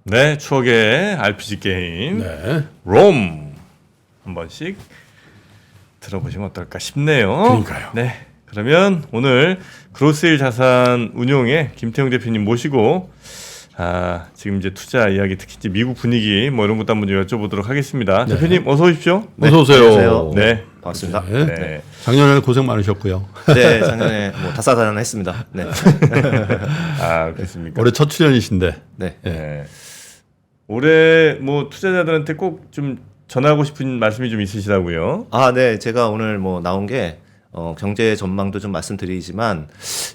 네, 추억의 RPG 게임 네. 롬 한 번씩 들어보시면 어떨까 싶네요. 그러니까요. 네, 그러면 오늘 그로스힐 자산 운용의 김태형 대표님 모시고 지금 이제 투자 이야기, 특히 이제 미국 분위기 뭐 이런 것도 한번 좀 여쭤보도록 하겠습니다. 네. 대표님 어서 오십시오. 어서 오세요. 안녕하세요. 네, 반갑습니다. 네. 네. 작년에 고생 많으셨고요. 네, 작년에 뭐 다사다난했습니다. 네. 그렇습니까? 올해 첫 출연이신데. 네. 네. 올해 뭐 투자자들한테 꼭 좀 전하고 싶은 말씀이 좀 있으시다고요? 네. 제가 오늘 뭐 나온 게 경제 전망도 좀 말씀드리지만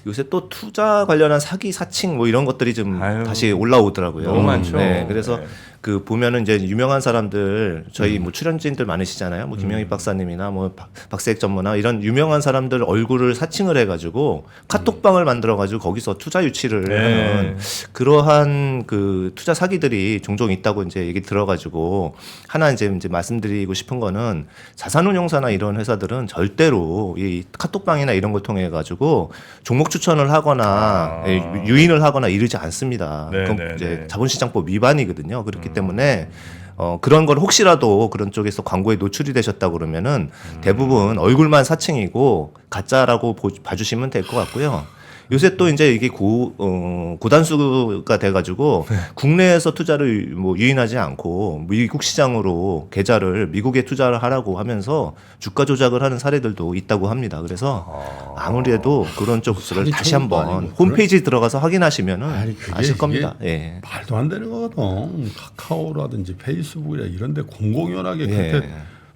요새 또 투자 관련한 사기 사칭 뭐 이런 것들이 좀 다시 올라오더라고요. 너무 많죠. 네. 그래서 네. 그 보면은 이제 유명한 사람들 저희 뭐 출연진들 많으시잖아요. 뭐 김영희 박사님이나 뭐 박세익 전무나 이런 유명한 사람들 얼굴을 사칭을 해가지고 카톡방을 만들어가지고 거기서 투자 유치를 하는 그러한 그 투자 사기들이 종종 있다고 이제 얘기 들어가지고 하나 이제 말씀드리고 싶은 거는 자산운용사나 이런 회사들은 절대로 이 카톡방이나 이런 걸 통해 가지고 종목 추천을 하거나 유인을 하거나 이러지 않습니다. 네, 그건 네, 이제 네. 자본시장법 위반이거든요. 그렇기 때문에 그런 걸 혹시라도 그런 쪽에서 광고에 노출이 되셨다 그러면은 대부분 얼굴만 사칭이고 가짜라고 봐주시면 될 것 같고요. 요새 또 이제 이게 고단수가 돼가지고 국내에서 투자를 뭐 유인하지 않고 미국 시장으로 계좌를 미국에 투자를 하라고 하면서 주가 조작을 하는 사례들도 있다고 합니다. 그래서 아무래도 그런 쪽을 다시 한번 홈페이지 들어가서 확인하시면은 아실 겁니다. 예. 말도 안 되는 거거든. 카카오라든지 페이스북이나 이런 데 공공연하게 그렇게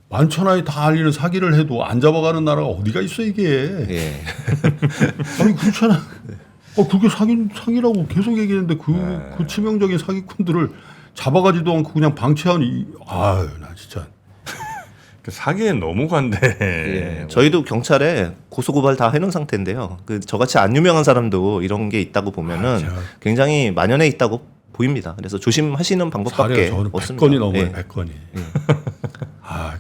만천하에 다 알리는 사기를 해도 안 잡아가는 나라가 어디가 있어 이게. 예. 아니 그렇잖아. 그렇게 사기라고 계속 얘기했는데 그 치명적인 사기꾼들을 잡아가지도 않고 그냥 방치하니 나 진짜. 그 사기에 너무 관대. 예. 저희도 경찰에 고소고발 다 해놓은 상태인데요. 그 저같이 안 유명한 사람도 이런 게 있다고 보면은 굉장히 만연해 있다고 보입니다. 그래서 조심하시는 방법밖에 저는 없습니다. 100건이 넘어요. 예. 100건이.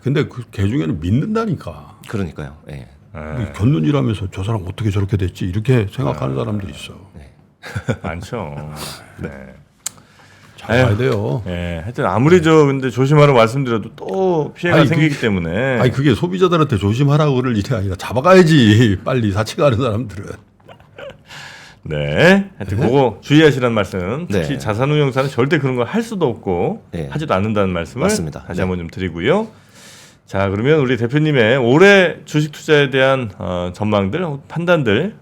근데 그 개 중에는 믿는다니까. 그러니까요. 예. 견눈이라면서 저 사람 어떻게 저렇게 됐지 이렇게 생각하는 사람들이 있어. 많죠. 네. 잘 봐야 돼요. 예, 하여튼 아무리 근데 조심하라고 말씀드려도 또 피해가 생기기 때문에. 아니 그게 소비자들한테 조심하라고 그럴 일이 아니라 잡아가야지 빨리 사치가는 사람들은. 네, 하여튼 그거 주의하시라는 말씀. 특히 네. 자산운용사는 절대 그런 걸 할 수도 없고 하지도 않는다는 말씀을 맞습니다. 다시 한번 좀 드리고요. 자, 그러면 우리 대표님의 올해 주식 투자에 대한 전망들, 판단들,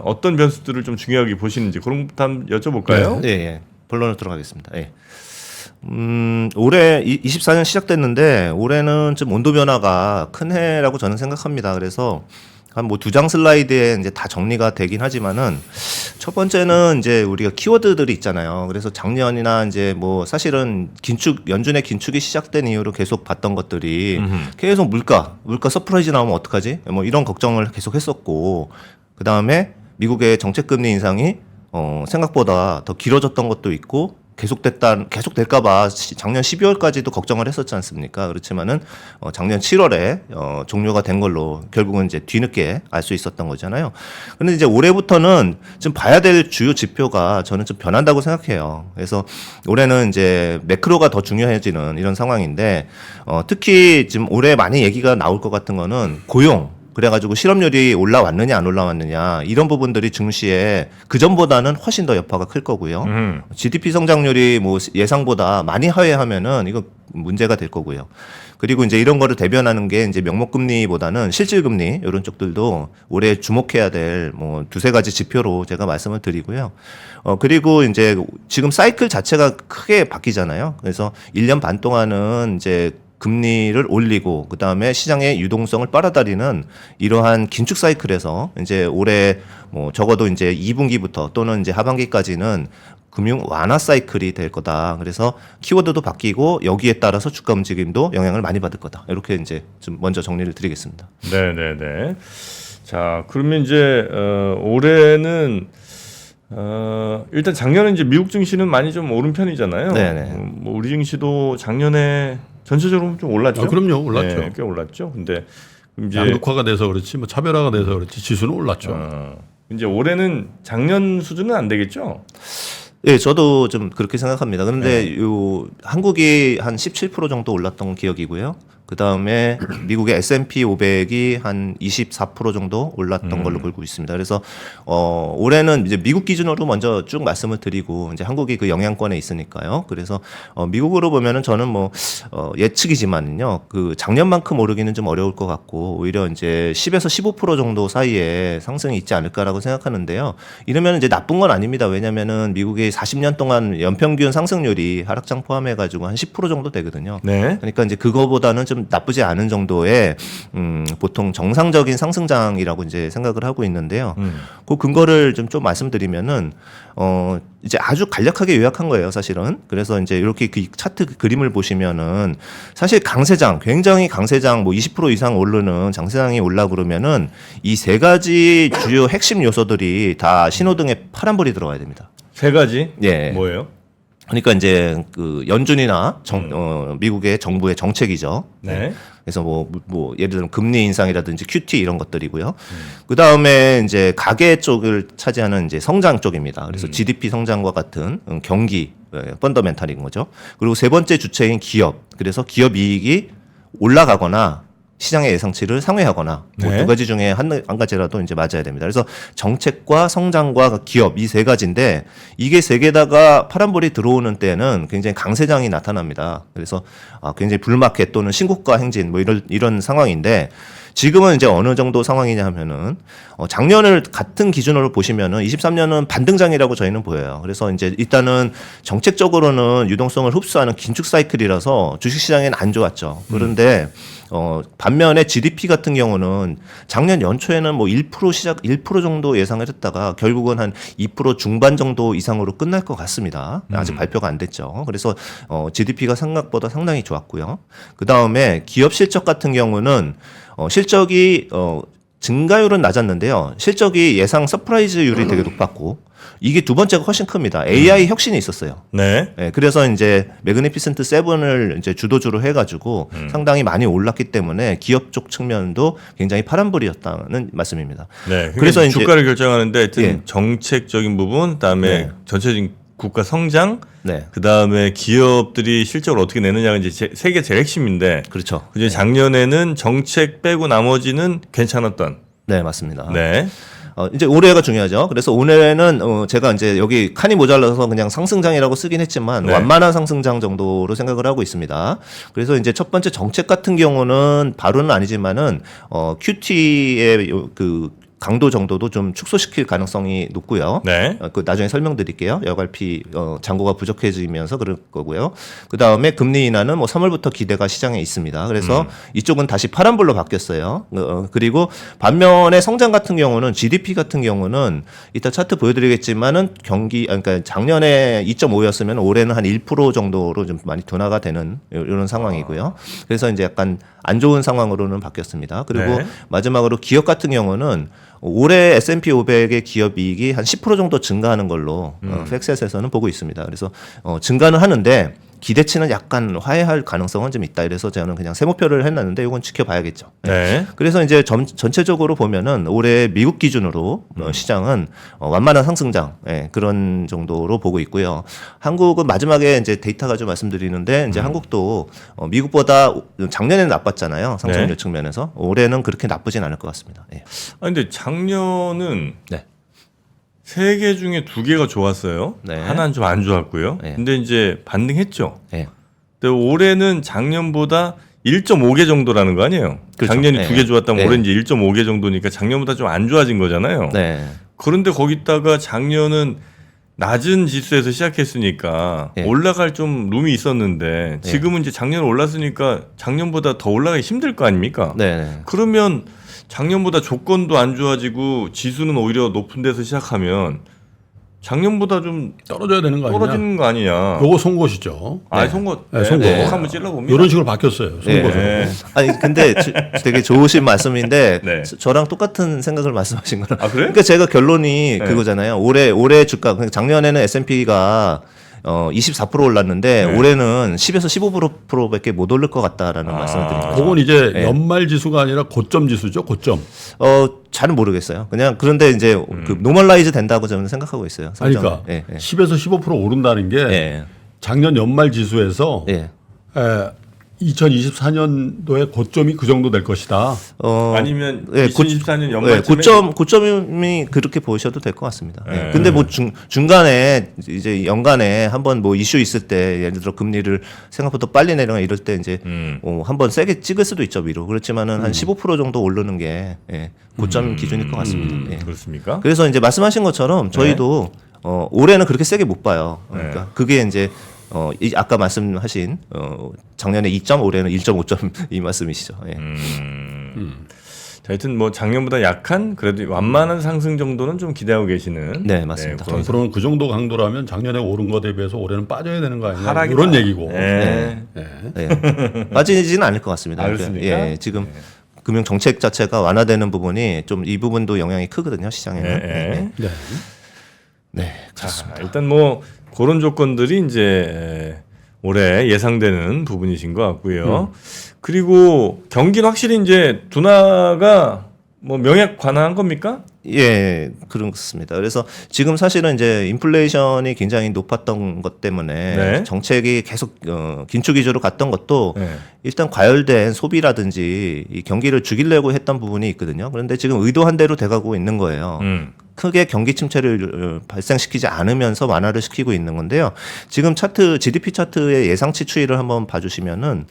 어떤 변수들을 좀 중요하게 보시는지 그런 것부터 한번 여쭤볼까요? 네. 예. 본론으로 들어가겠습니다. 예. 올해 24년 시작됐는데 올해는 좀 온도 변화가 큰 해라고 저는 생각합니다. 그래서 한 뭐 2장 슬라이드에 이제 다 정리가 되긴 하지만은 첫 번째는 이제 우리가 키워드들이 있잖아요. 그래서 작년이나 이제 뭐 사실은 연준의 긴축이 시작된 이후로 계속 봤던 것들이 계속 물가 서프라이즈 나오면 어떡하지? 뭐 이런 걱정을 계속 했었고 그다음에 미국의 정책금리 인상이 생각보다 더 길어졌던 것도 있고 계속 될까봐 작년 12월까지도 걱정을 했었지 않습니까? 그렇지만은 작년 7월에 종료가 된 걸로 결국은 이제 뒤늦게 알 수 있었던 거잖아요. 그런데 이제 올해부터는 좀 봐야 될 주요 지표가 저는 좀 변한다고 생각해요. 그래서 올해는 이제 매크로가 더 중요해지는 이런 상황인데 특히 지금 올해 많이 얘기가 나올 것 같은 거는 고용. 그래가지고 실업률이 올라왔느냐 안 올라왔느냐 이런 부분들이 증시에 그 전보다는 훨씬 더 여파가 클 거고요. GDP 성장률이 뭐 예상보다 많이 하회하면은 이거 문제가 될 거고요. 그리고 이제 이런 거를 대변하는 게 이제 명목금리보다는 실질금리 이런 쪽들도 올해 주목해야 될 뭐 2-3가지 지표로 제가 말씀을 드리고요. 그리고 이제 지금 사이클 자체가 크게 바뀌잖아요. 그래서 1년 반 동안은 이제 금리를 올리고 그다음에 시장의 유동성을 빨아들이는 이러한 긴축 사이클에서 이제 올해 뭐 적어도 이제 2분기부터 또는 이제 하반기까지는 금융 완화 사이클이 될 거다. 그래서 키워드도 바뀌고 여기에 따라서 주가 움직임도 영향을 많이 받을 거다. 이렇게 이제 좀 먼저 정리를 드리겠습니다. 네. 자, 그러면 이제 올해는 일단 작년에 이제 미국 증시는 많이 좀 오른 편이잖아요. 네네. 뭐 우리 증시도 작년에 전체적으로 좀 올랐죠. 그럼요, 올랐죠. 네, 꽤 올랐죠. 근데 이제 양극화가 돼서 그렇지, 뭐 차별화가 돼서 그렇지 지수는 올랐죠. 이제 올해는 작년 수준은 안 되겠죠. 예, 저도 좀 그렇게 생각합니다. 그런데 요 한국이 한 17% 정도 올랐던 기억이고요. 그 다음에 미국의 S&P 500이 한 24% 정도 올랐던 걸로 보고 있습니다. 그래서 올해는 이제 미국 기준으로 먼저 쭉 말씀을 드리고 이제 한국이 그 영향권에 있으니까요. 그래서 미국으로 보면은 저는 뭐 예측이지만요. 그 작년만큼 오르기는 좀 어려울 것 같고 오히려 이제 10에서 15% 정도 사이에 상승이 있지 않을까라고 생각하는데요. 이러면 이제 나쁜 건 아닙니다. 왜냐면은 미국의 40년 동안 연평균 상승률이 하락장 포함해 가지고 한 10% 정도 되거든요. 네. 그러니까 이제 그거보다는 좀 나쁘지 않은 정도의 보통 정상적인 상승장이라고 이제 생각을 하고 있는데요. 그 근거를 좀 말씀드리면은 이제 아주 간략하게 요약한 거예요, 사실은. 그래서 이제 이렇게 그 차트 그림을 보시면은 사실 강세장, 굉장히 강세장 뭐 20% 이상 오르는 장세장이 올라 그러면은 이 세 가지 주요 핵심 요소들이 다 신호등에 파란불이 들어와야 됩니다. 세 가지. 예. 뭐예요? 그러니까 이제 그 연준이나 미국의 정부의 정책이죠. 네. 그래서 뭐 예를 들면 금리 인상이라든지 QT 이런 것들이고요. 그 다음에 이제 가계 쪽을 차지하는 이제 성장 쪽입니다. 그래서 GDP 성장과 같은 경기 펀더멘탈인 거죠. 그리고 세 번째 주체인 기업. 그래서 기업 이익이 올라가거나 시장의 예상치를 상회하거나 뭐 네. 두 가지 중에 한 가지라도 이제 맞아야 됩니다. 그래서 정책과 성장과 기업 이 세 가지인데 이게 세 개다가 파란불이 들어오는 때는 굉장히 강세장이 나타납니다. 그래서 굉장히 불마켓 또는 신고가 행진 뭐 이런 상황인데 지금은 이제 어느 정도 상황이냐 하면은 작년을 같은 기준으로 보시면은 23년은 반등장이라고 저희는 보여요. 그래서 이제 일단은 정책적으로는 유동성을 흡수하는 긴축 사이클이라서 주식시장에는 안 좋았죠. 그런데 반면에 GDP 같은 경우는 작년 연초에는 뭐 1% 정도 예상을 했다가 결국은 한 2% 중반 정도 이상으로 끝날 것 같습니다. 아직 발표가 안 됐죠. 그래서 GDP가 생각보다 상당히 좋았고요. 그 다음에 기업 실적 같은 경우는 실적이 증가율은 낮았는데요. 실적이 예상 서프라이즈율이 되게 높았고 이게 두 번째가 훨씬 큽니다. AI 혁신이 있었어요. 네. 네, 그래서 이제 매그니피센트 7을 이제 주도주로 해가지고 상당히 많이 올랐기 때문에 기업 쪽 측면도 굉장히 파란불이었다는 말씀입니다. 네. 그래서 그래서 이제 주가를 결정하는데 하여튼 예. 정책적인 부분, 그다음에 네. 전체적인 국가 성장, 네, 그다음에 기업들이 실적을 어떻게 내느냐가 이제 세계 제일 핵심인데 그렇죠. 그중에 작년에는 정책 빼고 나머지는 괜찮았던. 네, 맞습니다. 네. 이제 올해가 중요하죠. 그래서 올해는 제가 이제 여기 칸이 모자라서 그냥 상승장이라고 쓰긴 했지만 네. 완만한 상승장 정도로 생각을 하고 있습니다. 그래서 이제 첫 번째 정책 같은 경우는 바로는 아니지만은 QT의 그 강도 정도도 좀 축소시킬 가능성이 높고요. 네. 그 나중에 설명드릴게요. 여갈피 잔고가 부족해지면서 그럴 거고요. 그 다음에 금리 인하는 뭐 3월부터 기대가 시장에 있습니다. 그래서 이쪽은 다시 파란불로 바뀌었어요. 그리고 반면에 성장 같은 경우는 GDP 같은 경우는 이따 차트 보여드리겠지만은 그러니까 작년에 2.5였으면 올해는 한 1% 정도로 좀 많이 둔화가 되는 이런 상황이고요. 그래서 이제 약간 안 좋은 상황으로는 바뀌었습니다. 그리고 네. 마지막으로 기업 같은 경우는 올해 S&P 500의 기업 이익이 한 10% 정도 증가하는 걸로 팩셋에서는 보고 있습니다. 그래서 증가는 하는데 기대치는 약간 화해할 가능성은 좀 있다. 이래서 저는 그냥 세모표를 해놨는데 이건 지켜봐야겠죠. 네. 그래서 이제 전체적으로 보면은 올해 미국 기준으로 시장은 완만한 상승장 그런 정도로 보고 있고요. 한국은 마지막에 이제 데이터가 좀 말씀드리는데 이제 한국도 미국보다 작년에는 나빴잖아요. 상승률 네. 측면에서 올해는 그렇게 나쁘진 않을 것 같습니다. 예. 근데 작년은 네. 세 개 중에 두 개가 좋았어요. 네. 하나는 좀 안 좋았고요. 네. 근데 이제 반등했죠. 예. 근데 올해는 작년보다 1.5개 정도라는 거 아니에요? 그렇죠. 작년이 네. 두 개 좋았다면 네. 올해 이제 1.5개 정도니까 작년보다 좀 안 좋아진 거잖아요. 네. 그런데 거기다가 작년은 낮은 지수에서 시작했으니까 네. 올라갈 좀 룸이 있었는데 네. 지금은 이제 작년에 올랐으니까 작년보다 더 올라가기 힘들 거 아닙니까? 네. 그러면 작년보다 조건도 안 좋아지고 지수는 오히려 높은 데서 시작하면 작년보다 좀 떨어져야 되는 거 아니냐? 떨어지는 거 아니냐? 요거 송곳이죠. 아, 송곳. 네, 송곳. 한번 찔러봅니다. 이런 식으로 바뀌었어요. 송곳으로. 네. 아니 근데 되게 좋으신 말씀인데 네. 저랑 똑같은 생각을 말씀하신 거라. 아, 그래요? 그러니까 제가 결론이 네. 그거잖아요. 올해 주가 그러니까 작년에는 S&P가 24% 올랐는데 네. 올해는 10에서 15%밖에 못 오를 것 같다라는 말씀을 드린 거죠. 그건 이제 네. 연말 지수가 아니라 고점 지수죠. 고점. 잘은 모르겠어요. 그냥 그런데 이제 그 노멀라이즈 된다고 저는 생각하고 있어요. 아니, 성장은. 그러니까 예, 예. 10에서 15% 오른다는 게 예. 작년 연말 지수에서 예. 2024년도에 고점이 그 정도 될 것이다. 아니면 예, 2024년 연말쯤에 고점이 그렇게 보셔도 될 것 같습니다. 예. 예. 근데 뭐 중간에 이제 연간에 한번 뭐 이슈 있을 때 예를 들어 금리를 생각보다 빨리 내려가 이럴 때 이제 한번 세게 찍을 수도 있죠 위로. 그렇지만은 한 15% 정도 오르는 게 예, 고점 기준일 것 같습니다. 예. 그렇습니까? 그래서 이제 말씀하신 것처럼 저희도 올해는 그렇게 세게 못 봐요. 그러니까 그게 이제 아까 말씀하신 작년에 2점, 올해는 1.5점 이 말씀이시죠. 예. 자, 하여튼 뭐 작년보다 약한 그래도 완만한 상승 정도는 좀 기대하고 계시는. 네, 맞습니다. 그런 앞으로는 그 정도 강도라면 작년에 오른 거 대비해서 올해는 빠져야 되는 거 아니냐 하락이다. 이런 얘기고. 네. 네. 예. 빠지지는 않을 것 같습니다. 아, 그렇습니까? 예, 지금 금융 정책 자체가 완화되는 부분이 좀 이 부분도 영향이 크거든요 시장에는. 네. 네. 네, 자, 일단 뭐 그런 조건들이 이제 올해 예상되는 부분이신 것 같고요. 그리고 경기는 확실히 이제 둔화가 뭐 명약 관화한 겁니까? 예, 그렇습니다. 그래서 지금 사실은 이제 인플레이션이 굉장히 높았던 것 때문에 네. 정책이 계속 긴축 위주로 갔던 것도 네. 일단 과열된 소비라든지 이 경기를 죽이려고 했던 부분이 있거든요. 그런데 지금 의도한 대로 돼가고 있는 거예요. 크게 경기 침체를 발생시키지 않으면서 완화를 시키고 있는 건데요. 지금 차트 GDP 차트의 예상치 추이를 한번 봐주시면은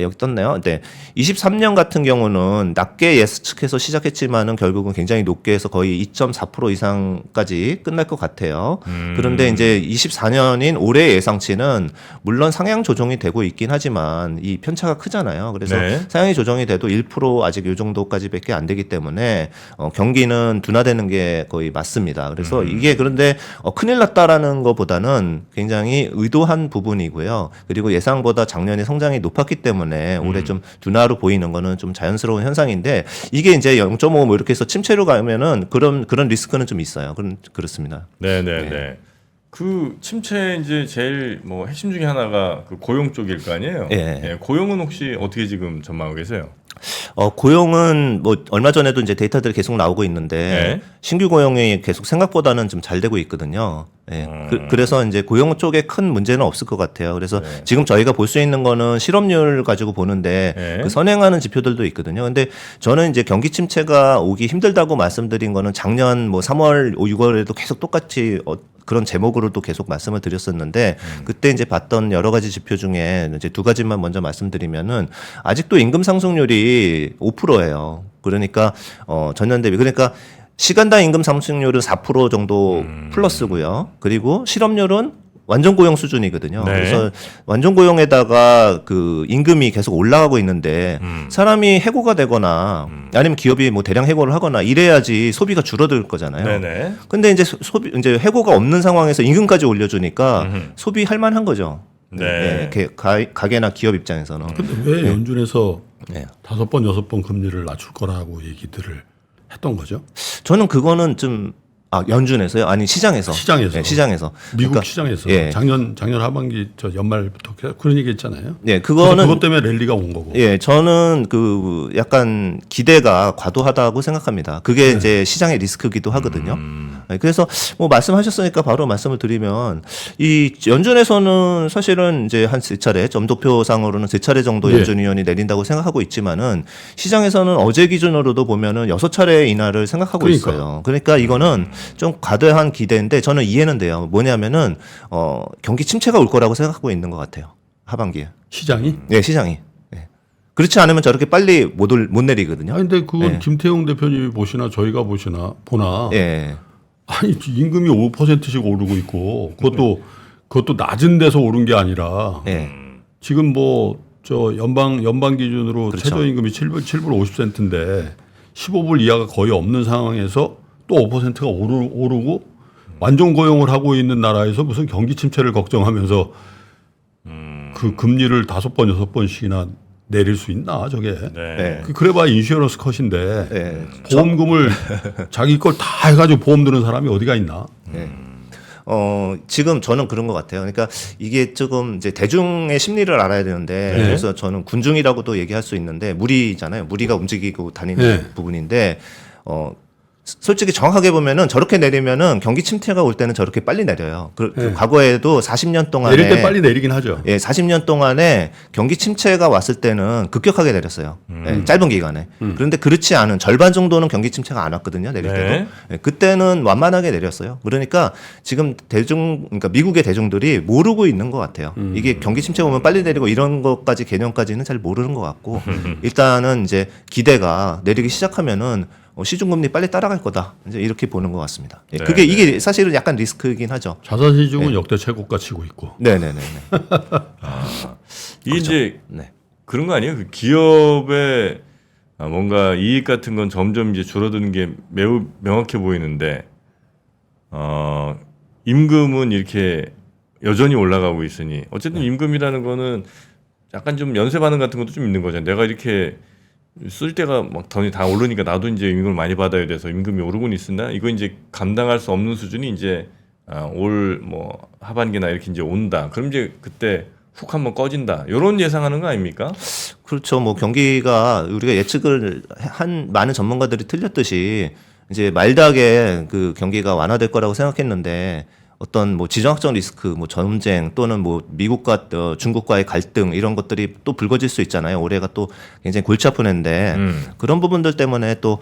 여기 떴네요. 네. 23년 같은 경우는 낮게 예측해서 시작했지만은 결국은 굉장히 높게 해서 거의 2.4% 이상까지 끝날 것 같아요. 그런데 이제 24년인 올해 예상치는 물론 상향 조정이 되고 있긴 하지만 이 편차가 크잖아요. 그래서 네. 상향이 조정이 돼도 1% 아직 이 정도까지밖에 안 되기 때문에 경기는 둔화되는 게 거의 맞습니다. 그래서 이게 그런데 큰일 났다라는 것보다는 굉장히 의도한 부분이고요. 그리고 예상보다 작년에 성장이 높았기 때문에 올해 좀 둔화로 보이는 거는 좀 자연스러운 현상인데 이게 이제 0.5 뭐 이렇게 해서 침체로 가면은 그런 리스크는 좀 있어요. 그렇습니다. 네. 그 침체 이제 제일 뭐 핵심 중에 하나가 그 고용 쪽일 거 아니에요? 예. 고용은 혹시 어떻게 지금 전망하고 계세요? 고용은 뭐 얼마 전에도 이제 데이터들이 계속 나오고 있는데 네. 신규 고용이 계속 생각보다는 좀 잘 되고 있거든요. 예. 그래서 이제 고용 쪽에 큰 문제는 없을 것 같아요. 그래서 지금 저희가 볼 수 있는 거는 실업률 가지고 보는데 네. 그 선행하는 지표들도 있거든요. 근데 저는 이제 경기 침체가 오기 힘들다고 말씀드린 거는 작년 뭐 3월, 6월에도 계속 똑같이 그런 제목으로도 계속 말씀을 드렸었는데 그때 이제 봤던 여러 가지 지표 중에 이제 두 가지만 먼저 말씀드리면은 아직도 임금 상승률이 5%예요. 그러니까 전년 대비 그러니까 시간당 임금 상승률은 4% 정도 플러스고요. 그리고 실업률은 완전 고용 수준이거든요. 네. 그래서 완전 고용에다가 그 임금이 계속 올라가고 있는데 사람이 해고가 되거나 아니면 기업이 뭐 대량 해고를 하거나 이래야지 소비가 줄어들 거잖아요. 네네. 근데 이제 이제 해고가 없는 상황에서 임금까지 올려주니까 소비할 만한 거죠. 네. 가게나 기업 입장에서는. 근데 왜 연준에서 네. 5번, 6번 금리를 낮출 거라고 얘기들을 했던 거죠? 저는 그거는 좀 연준에서요? 아니 시장에서. 시장에서. 네, 시장에서. 미국 그러니까, 시장에서 예. 작년 하반기 연말부터 그런 얘기 했잖아요. 네, 그래서 그거는 그것 때문에 랠리가 온 거고. 예, 저는 그 약간 기대가 과도하다고 생각합니다. 그게 이제 시장의 리스크기도 하거든요. 네, 그래서 뭐 말씀하셨으니까 바로 말씀을 드리면 이 연준에서는 사실은 이제 한 3차례 점도표상으로는 3차례 정도 예. 연준위원이 내린다고 생각하고 있지만은 시장에서는 어제 기준으로도 보면은 6차례 인하를 생각하고 그러니까. 있어요. 그러니까 이거는 좀 과도한 기대인데 저는 이해는 돼요. 뭐냐면은 경기 침체가 올 거라고 생각하고 있는 것 같아요. 하반기에. 시장이? 네, 시장이. 네. 그렇지 않으면 저렇게 빨리 못 내리거든요. 아니 근데 그건 네. 김태용 대표님이 보시나 저희가 보나 예. 아니 임금이 5%씩 오르고 있고 그것도 낮은 데서 오른 게 아니라 예. 지금 뭐 저 연방 기준으로 그렇죠. 최저임금이 7불 50센트인데 15불 이하가 거의 없는 상황에서 또 5%가 오르고 완전 고용을 하고 있는 나라에서 무슨 경기 침체를 걱정하면서 그 금리를 5번 6번씩이나 내릴 수 있나 저게. 네. 그래봐야 인슈어런스 컷인데 예. 보험금을 자기 걸 다 해가지고 보험 드는 사람이 어디가 있나. 예. 지금 저는 그런 것 같아요. 그러니까 이게 조금 이제 대중의 심리를 알아야 되는데 네. 그래서 저는 군중이라고도 얘기할 수 있는데 무리잖아요. 무리가 움직이고 다니는 네. 부분인데 솔직히 정확하게 보면은 저렇게 내리면은 경기 침체가 올 때는 저렇게 빨리 내려요. 네. 과거에도 40년 동안에 내릴 때 빨리 내리긴 하죠. 예, 40년 동안에 경기 침체가 왔을 때는 급격하게 내렸어요. 예, 짧은 기간에. 그런데 그렇지 않은 절반 정도는 경기 침체가 안 왔거든요. 내릴 네. 때도. 예, 그때는 완만하게 내렸어요. 그러니까 지금 그러니까 미국의 대중들이 모르고 있는 것 같아요. 이게 경기 침체 오면 빨리 내리고 이런 것까지 개념까지는 잘 모르는 것 같고 일단은 이제 기대가 내리기 시작하면은 시중금리 빨리 따라갈 거다. 이제 이렇게 보는 것 같습니다. 예, 네, 이게 사실은 약간 리스크이긴 하죠. 자산시중은 역대 최고가 치고 있고. 네네네. 이게 이제 네. 그런 거 아니에요? 그 기업의 뭔가 이익 같은 건 점점 이제 줄어드는 게 매우 명확해 보이는데 임금은 이렇게 여전히 올라가고 있으니 어쨌든 임금이라는 거는 약간 좀 연쇄 반응 같은 것도 좀 있는 거잖아요. 내가 이렇게 쓸 때가 막 돈이 다 오르니까 나도 이제 임금을 많이 받아야 돼서 임금이 오르곤 있으나 이거 이제 감당할 수 없는 수준이 이제 올 뭐 하반기나 이렇게 이제 온다. 그럼 이제 그때 훅 한번 꺼진다. 이런 예상하는 거 아닙니까? 그렇죠. 뭐 경기가 우리가 예측을 한 많은 전문가들이 틀렸듯이 이제 마일드하게 그 경기가 완화될 거라고 생각했는데 어떤 뭐 지정학적 리스크, 뭐 전쟁 또는 뭐 미국과 중국과의 갈등 이런 것들이 또 불거질 수 있잖아요. 올해가 또 굉장히 골치 아픈 해인데 그런 부분들 때문에 또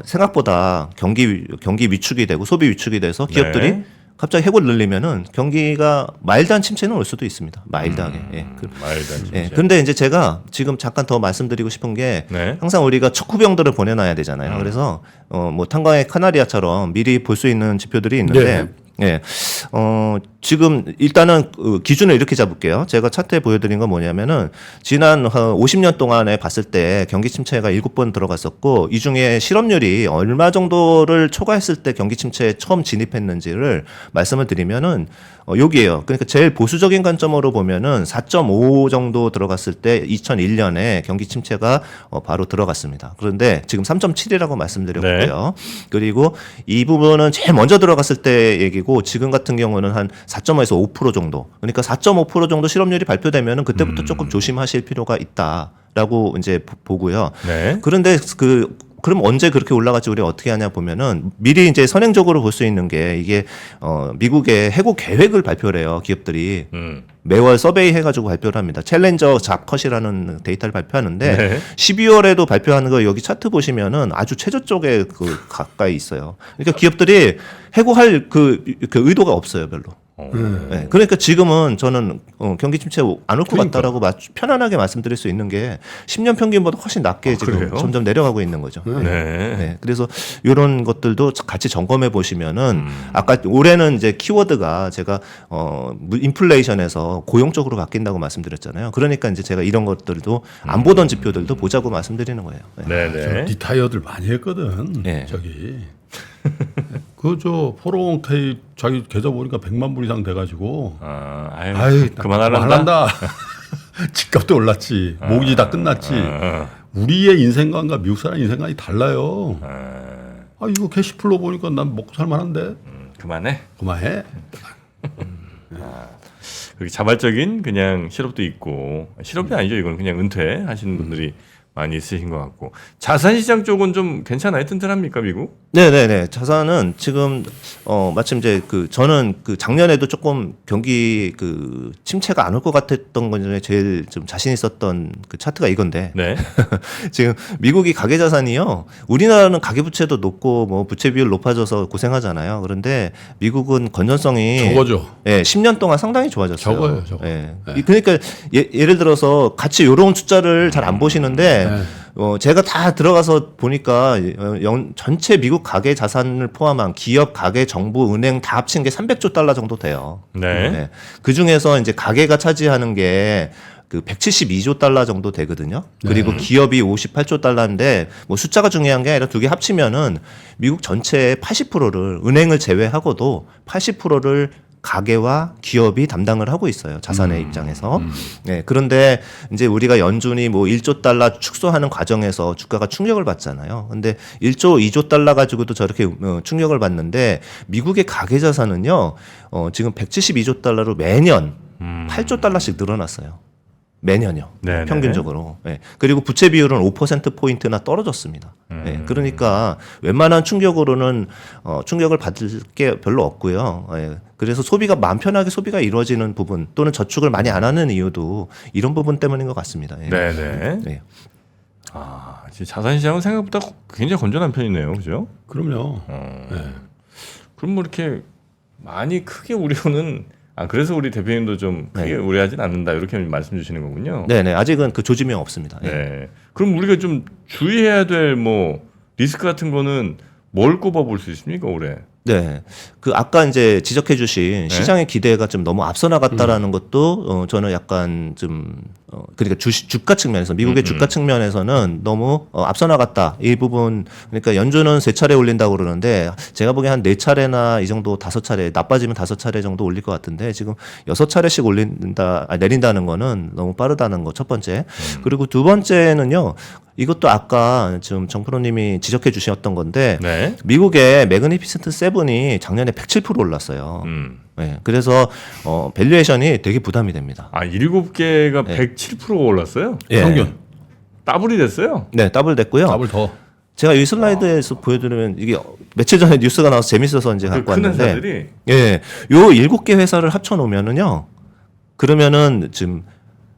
생각보다 경기 위축이 되고 소비 위축이 돼서 기업들이 네. 갑자기 해고를 늘리면은 경기가 마일드한 침체는 올 수도 있습니다. 마일드하게. 예. 말도 안 예. 되죠. 근데 이제 제가 지금 잠깐 더 말씀드리고 싶은 게 네. 항상 우리가 척후병들을 보내놔야 되잖아요. 그래서 뭐 탄광의 카나리아처럼 미리 볼 수 있는 지표들이 있는데 예. 지금 일단은 기준을 이렇게 잡을게요. 제가 차트에 보여드린 건 뭐냐면은 지난 50년 동안에 봤을 때 경기 침체가 7번 들어갔었고 이 중에 실업률이 얼마 정도를 초과했을 때 경기 침체에 처음 진입했는지를 말씀을 드리면은 여기에요. 그러니까 제일 보수적인 관점으로 보면은 4.5 정도 들어갔을 때 2001년에 경기 침체가 바로 들어갔습니다. 그런데 지금 3.7이라고 말씀드렸고요. 그리고 이 부분은 제일 먼저 들어갔을 때 얘기고 지금 같은 경우는 한 4.5에서 5% 정도. 그러니까 4.5% 정도 실업률이 발표되면은 그때부터 조금 조심하실 필요가 있다라고 이제 보고요. 네. 그런데 그럼 언제 그렇게 올라갈지 우리가 어떻게 하냐 보면은 미리 이제 선행적으로 볼 수 있는 게 이게 미국의 해고 계획을 발표를 해요. 기업들이. 매월 서베이 해가지고 발표를 합니다. 챌린저 잡컷이라는 데이터를 발표하는데 네. 12월에도 발표하는 거 여기 차트 보시면은 아주 최저 쪽에 가까이 있어요. 그러니까 기업들이 해고할 그 의도가 없어요, 별로. 네. 그러니까 지금은 저는 경기 침체 안 올 것 같다라고 편안하게 말씀드릴 수 있는 게 10년 평균보다 훨씬 낮게 지금 그래요? 점점 내려가고 있는 거죠. 네. 네. 그래서 이런 것들도 같이 점검해 보시면은 아까 올해는 이제 키워드가 제가 인플레이션에서 고용 쪽으로 바뀐다고 말씀드렸잖아요. 그러니까 이제 제가 이런 것들도 안 보던 지표들도 보자고 말씀드리는 거예요. 네. 네. 리타이어들 많이 했거든. 네. 저기 그저 401k 자기 계좌 보니까 100만 불 이상 돼가지고 아유, 그만하란다. 그만한다. 집값도 올랐지. 모기지 다 끝났지. 우리의 인생관과 미국 사람 인생관이 달라요. 이거 캐시플로 보니까 난 먹고 살만한데. 그만해. 그만해. 그렇게 자발적인 그냥 실업도 있고 실업이 아니죠. 이건 그냥 은퇴하시는 분들이 많이 있으신 것 같고 자산시장 쪽은 좀 괜찮아요? 튼튼합니까 미국? 네네네. 자산은 지금 마침 이제 저는 작년에도 조금 경기 침체가 안 올 것 같았던 것 중에 제일 좀 자신 있었던 그 차트가 이건데 네. 지금 미국이 가계 자산이요. 우리나라는 가계 부채도 높고 뭐 부채 비율 높아져서 고생하잖아요. 그런데 미국은 건전성이 저거죠. 예, 10년 동안 상당히 좋아졌어요. 저거예요, 저거. 예. 그러니까 예를 들어서 같이 요런 숫자를 잘 안 보시는데 제가 다 들어가서 보니까 전체 미국 가계 자산을 포함한 기업, 가계, 정부, 은행 다 합친 게 300조 달러 정도 돼요. 네. 그 중에서 이제 가계가 차지하는 게 172조 달러 정도 되거든요. 그리고 기업이 58조 달러인데 뭐 숫자가 중요한 게 아니라 두 개 합치면은 미국 전체의 80%를 은행을 제외하고도 80%를 가계와 기업이 담당을 하고 있어요. 자산의 입장에서. 네, 그런데 이제 우리가 연준이 뭐 1조 달러 축소하는 과정에서 주가가 충격을 받잖아요. 근데 1조, 2조 달러 가지고도 저렇게 충격을 받는데 미국의 가계 자산은요, 지금 172조 달러로 매년 8조 달러씩 늘어났어요. 매년요. 네네. 평균적으로. 네. 그리고 부채 비율은 5%포인트나 떨어졌습니다. 네. 그러니까 웬만한 충격으로는 충격을 받을 게 별로 없고요. 네. 그래서 소비가 마음 편하게 소비가 이루어지는 부분 또는 저축을 많이 안 하는 이유도 이런 부분 때문인 것 같습니다. 네. 네네. 네. 아, 지금 자산시장은 생각보다 굉장히 건전한 편이네요, 그죠? 그럼요. 네. 그럼 뭐 이렇게 많이 크게 우려는 그래서 우리 대표님도 좀 크게 네. 우려하진 않는다 이렇게 말씀 주시는 거군요. 네네. 아직은 그 조짐이 없습니다. 네. 네. 그럼 우리가 좀 주의해야 될 뭐 리스크 같은 거는 뭘 꼽아볼 수 있습니까 올해? 네. 그 아까 이제 지적해 주신 시장의 기대가 좀 너무 앞서 나갔다라는 것도 저는 약간 좀 그러니까 주가 측면에서 미국의 주가 측면에서는 너무 앞서 나갔다. 이 부분 그러니까 연준은 3차례 올린다고 그러는데 제가 보기엔 한 4차례나 이 정도 5차례 나빠지면 5차례 정도 올릴 것 같은데 지금 6차례씩 내린다는 거는 너무 빠르다는 거 첫 번째. 그리고 두 번째는요. 이것도 아까 지금 정프로님이 지적해 주셨던 건데 네. 미국의 매그니피센트 세븐이 작년에 107% 올랐어요. 네, 그래서 밸류에이션이 되게 부담이 됩니다. 7개가 107%가 올랐어요? 예. 평균. 더블이 됐어요? 네, 더블 됐고요. 답을 더. 제가 이 슬라이드에서 보여드리면 이게 며칠 전에 뉴스가 나와서 재밌어서 이제 갖고 큰 왔는데 회사들이 예, 요 7개 회사를 합쳐놓으면은요 그러면은 지금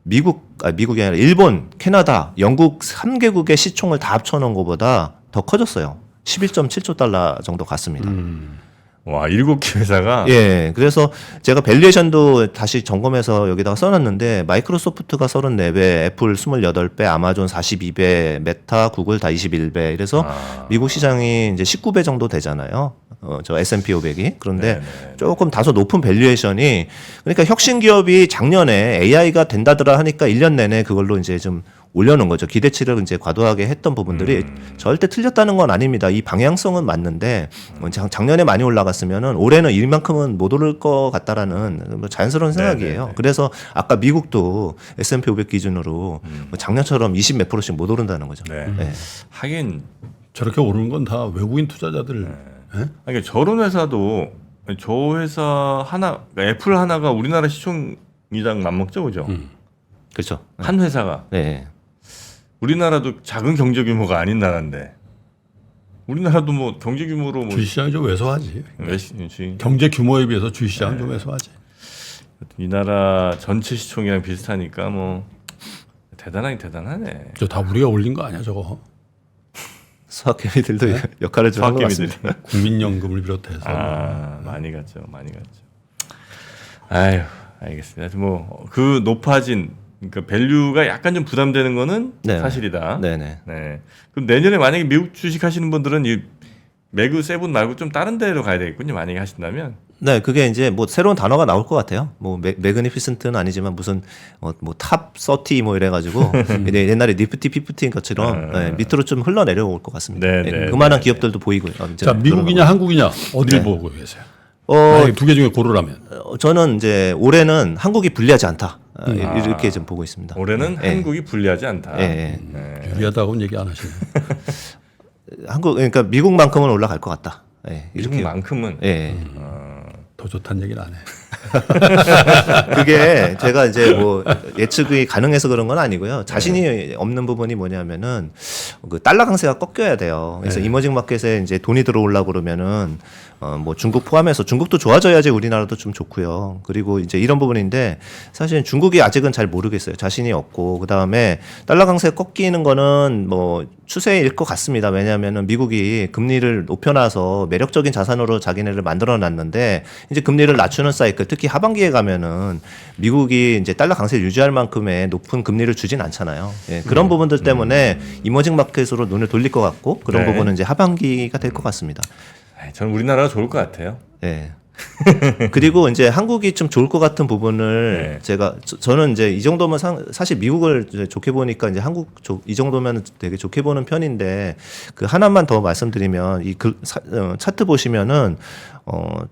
미국이 아니라 일본, 캐나다, 영국 3개국의 시총을 다 합쳐놓은 것보다 더 커졌어요. 11.7조 달러 정도 갔습니다. 와 7개 회사가 예, 그래서 제가 밸류에이션도 다시 점검해서 여기다가 써놨는데 마이크로소프트가 34배, 애플 28배, 아마존 42배, 메타, 구글 다 21배. 이래서 미국 시장이 이제 19배 정도 되잖아요. 저 S&P 500이. 그런데 네네. 조금 다소 높은 밸류에이션이 그러니까 혁신 기업이 작년에 AI가 된다더라 하니까 1년 내내 그걸로 이제 좀 올려놓은 거죠. 기대치를 이제 과도하게 했던 부분들이 절대 틀렸다는 건 아닙니다. 이 방향성은 맞는데 작년에 많이 올라갔으면은 올해는 이만큼은 못 오를 것 같다라는 뭐 자연스러운 생각이에요. 네네네. 그래서 아까 미국도 S&P 500 기준으로 뭐 작년처럼 20 몇 프로씩 못 오른다는 거죠. 네. 네. 하긴 저렇게 오르는 건 다 외국인 투자자들. 예? 그러니까 저런 회사도 저 회사 하나 애플 하나가 우리나라 시총이랑 맞먹죠, 그죠? 그렇죠. 한 회사가 네. 우리나라도 작은 경제 규모가 아닌 나라인데 우리나라도 뭐 경제 규모로 뭐 주식시장이 좀 왜소하지. 몇이 경제 규모에 비해서 주식시장은 좀 왜소하지. 이 나라 전체 시총이랑 비슷하니까 뭐 대단하네. 저 다 우리가 올린 거 아니야 저거. 수학개미들도 역할을 좀 한 것 수학개미들이. 같습니다. 국민연금을 비롯해서. 많이 갔죠. 아유, 알겠습니다. 하여튼 뭐 그 높아진 그러니까 밸류가 약간 좀 부담되는 거는 네. 사실이다. 네네. 네. 그럼 내년에 만약에 미국 주식 하시는 분들은 이 매그 세븐 말고 좀 다른 데로 가야 되겠군요. 만약에 하신다면. 네, 그게 이제 뭐 새로운 단어가 나올 것 같아요. 뭐 매그니피센트는 아니지만 무슨 뭐 탑 30 뭐 이래가지고 이제 옛날에 니프티 피프티인 것처럼 네, 밑으로 좀 흘러내려올 것 같습니다. 네, 네, 네, 그만한 네, 기업들도 보이고요. 자 미국이냐 한국이냐 어디를 보고 계세요? 두 개 중에 고르라면. 저는 이제 올해는 한국이 불리하지 않다 이렇게 좀 보고 있습니다. 올해는 네. 한국이 불리하지 않다. 예, 유리하다고는 얘기 안 하시네. 한국 그러니까 미국만큼은 올라갈 것 같다. 예, 이렇게. 이렇게만큼은 예. 더 좋다는 얘기는 안 해. 그게 제가 이제 뭐 예측이 가능해서 그런 건 아니고요. 자신이 없는 부분이 뭐냐면은 그 달러 강세가 꺾여야 돼요. 그래서 이머징 마켓에 이제 돈이 들어오려고 그러면은 뭐 중국 포함해서 중국도 좋아져야지 우리나라도 좀 좋고요. 그리고 이제 이런 부분인데 사실 중국이 아직은 잘 모르겠어요. 자신이 없고 그다음에 달러 강세 꺾이는 거는 뭐 추세일 것 같습니다. 왜냐하면은 미국이 금리를 높여놔서 매력적인 자산으로 자기네를 만들어놨는데 이제 금리를 낮추는 사이클, 특히 하반기에 가면은 미국이 이제 달러 강세를 유지할 만큼의 높은 금리를 주진 않잖아요. 예, 그런 부분들 때문에 이머징 마켓으로 눈을 돌릴 것 같고 그런 네. 부분은 이제 하반기가 될 것 같습니다. 저는 우리나라가 좋을 것 같아요. 예. 그리고 이제 한국이 좀 좋을 것 같은 부분을 네. 저는 이제 이 정도면 사실 미국을 이제 좋게 보니까 이제 이 정도면 되게 좋게 보는 편인데 그 하나만 더 말씀드리면 차트 보시면은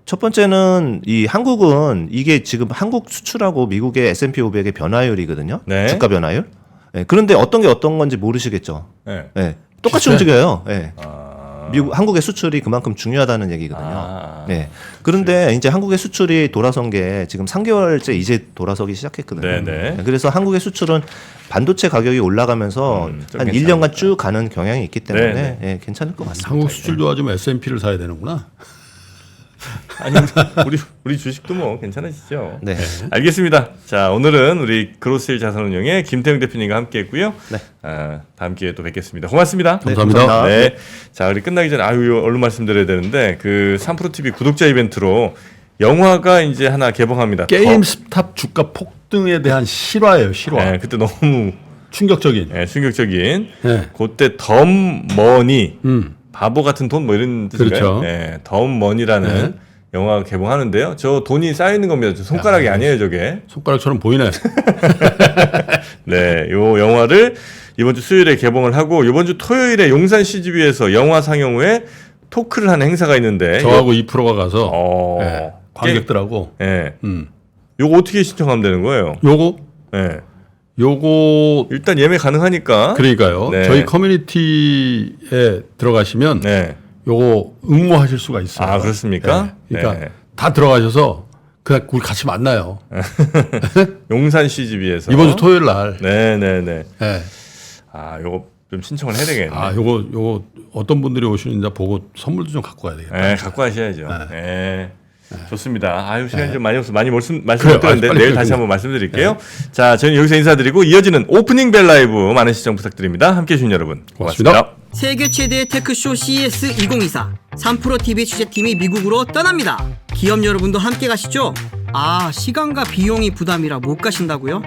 첫 번째는 이 한국은 이게 지금 한국 수출하고 미국의 S&P 500의 변화율이거든요. 네. 주가 변화율. 네, 그런데 어떤 게 어떤 건지 모르시겠죠. 네. 네, 똑같이 움직여요. 네. 아. 한국의 수출이 그만큼 중요하다는 얘기거든요. 아. 네. 그런데 이제 한국의 수출이 돌아선 게 지금 3개월째 이제 돌아서기 시작했거든요. 네네. 네, 그래서 한국의 수출은 반도체 가격이 올라가면 좀 한 괜찮으니까. 1년간 쭉 가는 경향이 있기 때문에 네네. 예, 괜찮을 것 같습니다. 한국 수출 좋아지면 S&P를 사야 되는구나. 아니 우리 주식도 뭐 괜찮으시죠? 네. 알겠습니다. 자, 오늘은 우리 그로스힐 자산운용의 김태형 대표님과 함께했고요. 네. 다음 기회에 또 뵙겠습니다. 고맙습니다. 네, 감사합니다. 감사합니다. 네. 자, 우리 끝나기 전에 얼른 말씀드려야 되는데 그 3프로TV 구독자 이벤트로 영화가 이제 하나 개봉합니다. 게임스탑 주가 폭등에 대한 실화예요, 실화. 네, 그때 너무 충격적인. 충격적인. 네. 그때 덤머니 바보 같은 돈 뭐 이런 뜻인가요? 그렇죠. 네, 덤머니라는 네. 영화가 개봉하는데요. 저 돈이 쌓여 있는 겁니다. 저 손가락이 아니에요, 저게. 손가락처럼 보이네. 네, 요 영화를 이번 주 수요일에 개봉을 하고 이번 주 토요일에 용산 CGV에서 영화 상영 후에 토크를 하는 행사가 있는데 저하고 2%가 가서 어, 네, 관객들하고 예. 요거 어떻게 신청하면 되는 거예요? 요거 예. 요거 일단 예매 가능하니까. 그러니까요. 네. 저희 커뮤니티에 들어가시면 네. 요거 응모하실 수가 있어요. 아, 그렇습니까? 네. 그러니까 네. 다 들어가셔서 그냥 우리 같이 만나요. 용산 CGV에서 이번 주 토요일 날. 네, 네, 네. 네. 아, 요거 좀 신청을 해야 되겠네. 아, 요거 어떤 분들이 오시는지 보고 선물도 좀 갖고 가야 되겠다. 네, 갖고 가셔야죠. 네. 좋습니다. 아유, 시간이 좀 많이 없어서 많이 말씀 못 그래요. 드렸는데 빨리 내일 빨리 다시 빨리. 한번 말씀드릴게요. 자, 저희는 여기서 인사드리고 이어지는 오프닝 벨 라이브 많은 시청 부탁드립니다. 함께해 주신 여러분 고맙습니다. 고맙습니다. 세계 최대의 테크쇼 CES 2024 3프로TV 취재팀이 미국으로 떠납니다. 기업 여러분도 함께 가시죠. 아, 시간과 비용이 부담이라 못 가신다고요?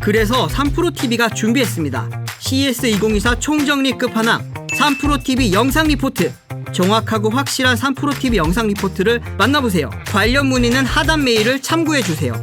그래서 3프로TV가 준비했습니다. CES 2024 총정리 끝판왕 3프로TV 영상 리포트. 정확하고 확실한 3프로TV 영상 리포트를 만나보세요. 관련 문의는 하단 메일을 참고해주세요.